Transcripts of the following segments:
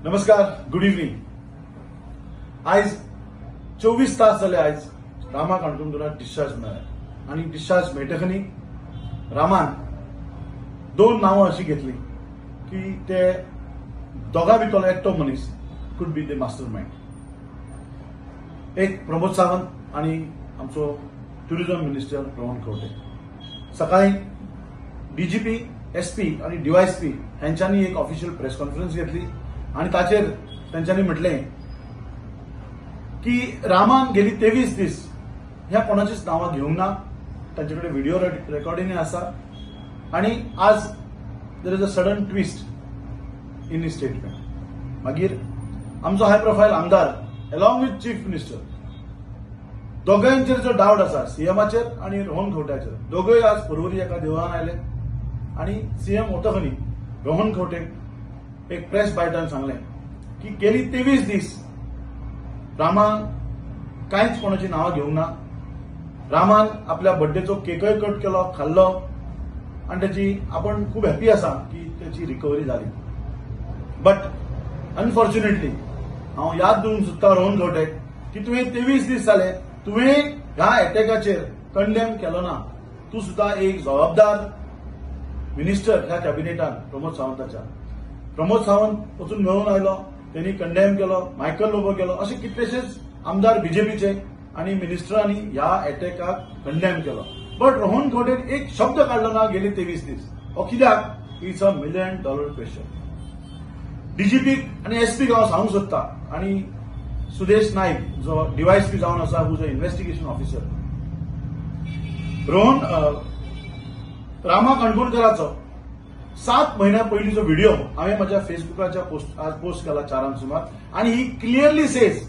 नमस्कार, good evening. आज 24 तास झाले आज रामा काणकोणकाराक डिस्चार्ज मेळ्ळा आणि डिस्चार्ज मेळटकनी रामान दोन नावं अशी घेतली की ते दोगा भितरलो एकटो मनीस could be the master mind. एक प्रमोद सावंत आणि आमचो टुरिझम मिनिस्टर रोहन खंवटे. सकाळी डीजीपी, एसपी आणि डीवायएसपी हांच्यांनी एक ऑफिशियल प्रेस कॉन्फरन्स घेतली आणि ताचेर तांच्यांनी म्हटलें की रामान गेली 23 दीस ह्या कोणाचीच नावां घेवंक ना. तांचे कडेन व्हिडिओ रेकॉर्डिंग आसा आणि आज there is a sudden twist in his statement. मागीर आमचो हाय प्रोफायल आमदार अलॉंग विथ चीफ मिनिस्टर दोगांयचेर जो डावट आसा सीएमाचेर आणि रोहन खंवट्याचेर, दोगूय आज परवरी एका देवळान आयले आणि सीएम वतकनी रोहन खंवटे एक प्रेस बायटान सांगलें की गेली 23 दीस रामान कांयच कोणाची नावां घेवंक ना. रामान आपल्या बर्थडेचो केकय कट केलो, खाल्लो आणि त्याची आपण खूप हॅपी आसा की त्याची रिकवरी जाली. बट अनफॉर्च्युनेटली हांव याद दिवंक सोदता रोहन खंवटे की तुवें 23 दीस जाले तुवें ह्या अटॅकाचेर कंडेम केलो ना. तूं सुद्धा एक जबाबदार मिनिस्टर ह्या कॅबिनेटान प्रमोद सावंताच्या. प्रमोद सावंत वचून मेळून आयलो, त्यांनी कंडेम केलो, मायकल लोबो केलो, असे कितलेशेच आमदार बीजेपीचे आणि मिनिस्टरांनी ह्या अटॅकाक कंडेम केलो. बट रोहन खंवटेन एक शब्द काढलो ना गेली 23 दीस. हो कित्याक? It's a $1 million question. DGP आणि एसपीक हांव सांगूंक सोदता आणि सुदेश नाईक जो डीवायएसपी जावन आसा, हूज अ इन्व्हेस्टिगेशन ऑफिसर. रोहन रामा काणकोणकाराचो 7 महिन्या पयलींचो व्हिडिओ हांवें म्हज्या फेसबुकाच्या पोस्ट केला 4 सुमार आणि ही क्लियरली सेज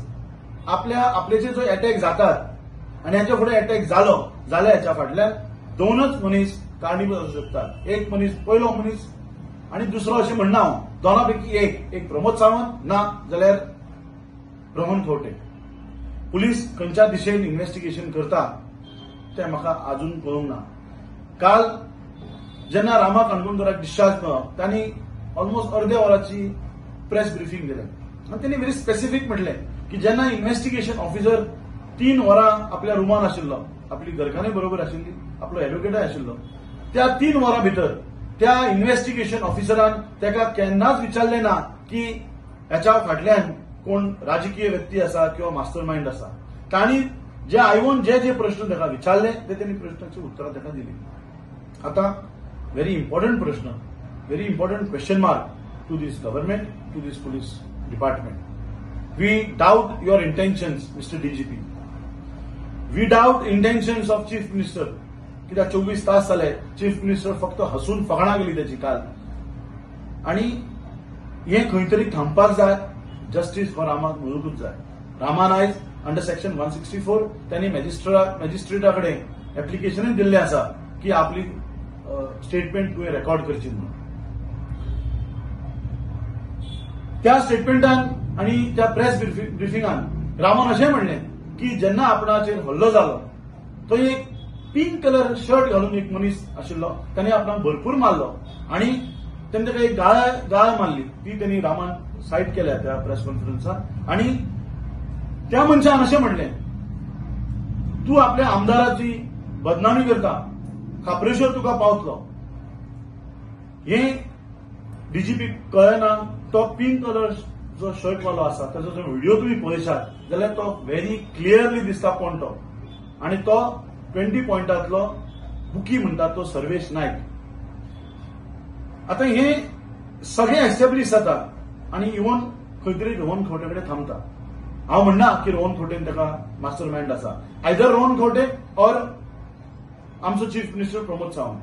आपल्याचे जो अटॅक जातात आणि ह्याच्या फुडें अटॅक जालो जाल्यार ह्याच्या फाटल्यान दोनच मनीस कारणीभूत आसूं शकतात. एक मनीस, पयलो मनीस आणि दुसरो अशें म्हणना हांव. दोनांपैकी एक प्रमोद सावंत ना जाल्यार रोहन खंवटे. पुलीस खंयच्या दिशेन इन्व्हेस्टिगेशन करता तें म्हाका अजून कळूंक ना. काल जेन्ना रामा काणकोणकाराक डिस्चार्ज मेळ्ळो तांणी ऑलमोस्ट अर्ध्या वराची प्रेस ब्रिफींग दिलें आणि त्यांनी व्हेरी स्पेसिफीक म्हटलें की जेन्ना इन्व्हेस्टिगेशन ऑफिसर 3 वरां आपल्या रुमान आशिल्लो, आपली घरकान्नी बरोबर आशिल्ली, आपलो एडवोकेटय आशिल्लो, त्या 3 वरां भितर त्या इन्व्हेस्टिगेशन ऑफिसरान ताका केन्नाच विचारलें ना की ह्याच्या फाटल्यान कोण राजकीय व्यक्ती आसा किंवा मास्टर माइंड आसा. तांणी जे आयवून जे प्रश्न ताका विचारले ते त्यांनी प्रश्नाची उत्तरां ताका दिली. आता very important प्रश्न, very important question mark to this government, to this police department. We doubt your intentions, Mr. DGP. We doubt intentions of Chief Minister. कित्याक 24 तास जाले चीफ मिनिस्टर फक्त हसून फकाणां गेली त्याची काल. आणि हे खंय तरी थांबपाक जाय. जस्टीस फॉर रामाक मेळूंकूच जाय. रामान आयज अंडर सेक्शन 164 त्यांनी मॅजिस्ट्रेटा कडेन एप्लिकेशनय दिल्लें आसा की आपली स्टेटमेंट तुवें रेकॉर्ड करची म्हणून. त्या स्टेटमेंटान आणि त्या प्रेस ब्रिफिंगान रामान अशें म्हणलें की जेन्ना आपणाचेर हल्लो जालो तो एक पिंक कलर शर्ट घालून एक मनीस आशिल्लो, ताणें आपणाक भरपूर मारलो आणि तेणें ताका एक गाळ मारली. ती त्यांनी रामान साईट केल्या त्या प्रेस कॉन्फरन्सात आणि त्या मनशान अशें म्हणलें तूं आपल्या आमदाराची बदनामी करता, खापरेश्वर तुका पावतलो. हे डीजीपी कळना. तो पिंक कलर जो शर्ट वालो आसा ताचो जो व्हिडिओ तुम्ही पळयशात जाल्यार तो व्हेरी क्लियरली दिसता कोण तो. आणि तो 20 पॉइंटातलो बुकी म्हणतात तो सर्वेश नाईक. आता हे सगळे एस्टॅब्लिश जाता आणि इवन खंय तरी रोहन खंवटे कडेन थांबता. हांव म्हणना की रोहन खंवटेन ताका मास्टर माइंड आसा. आयदर रोहन खंवटे ऑर आमचो चीफ मिनिस्टर प्रमोद सावंत.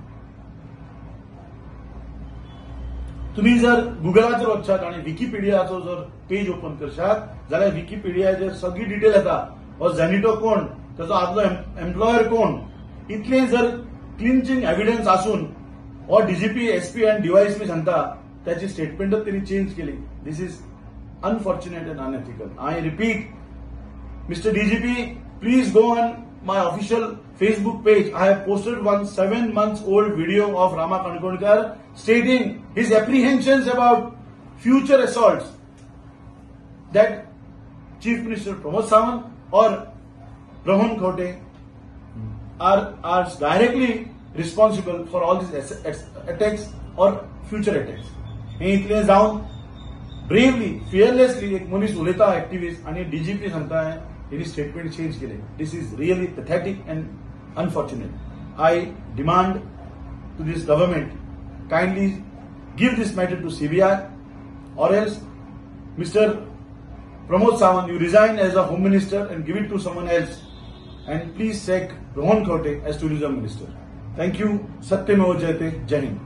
तुम्ही जर गुगलाचेर वचशात आणि विकिपीडियाचो जर पेज ओपन करशात जाल्यार विकिपीडियाचेर सगळी डिटेल येता. हो झॅनिटो कोण, त्याचो आदलो एम्प्लॉयर कोण, इतले जर क्लिंचिंग एव्हिडन्स आसून हो डीजीपी, एसपी आणि डीवायएसपी सांगता त्याची स्टेटमेंटच त्यांनी चेंज केली. This is unfortunate and unethical. I repeat, mister DGP, please go on my official Facebook page. I have posted one 7 months old video of Rama Kaणकोणkar stating his apprehensions about future assaults. that Chief Minister Pramod Sawant or Rohan Khote are directly responsible for all these attacks or future attacks. हे इतले जाऊन bravely fearlessly एक मनीस उलयता activist आणि DGP सांगता हेनी statement change केले. This is really pathetic and unfortunate. I demand to this government kindly give this matter to CBI or else Mr. Pramod Sawant, you resign as a Home Minister and give it to someone else, and please sack Rohan Khote as Tourism Minister. Thank you. Satyam Jayate. Jai Hind.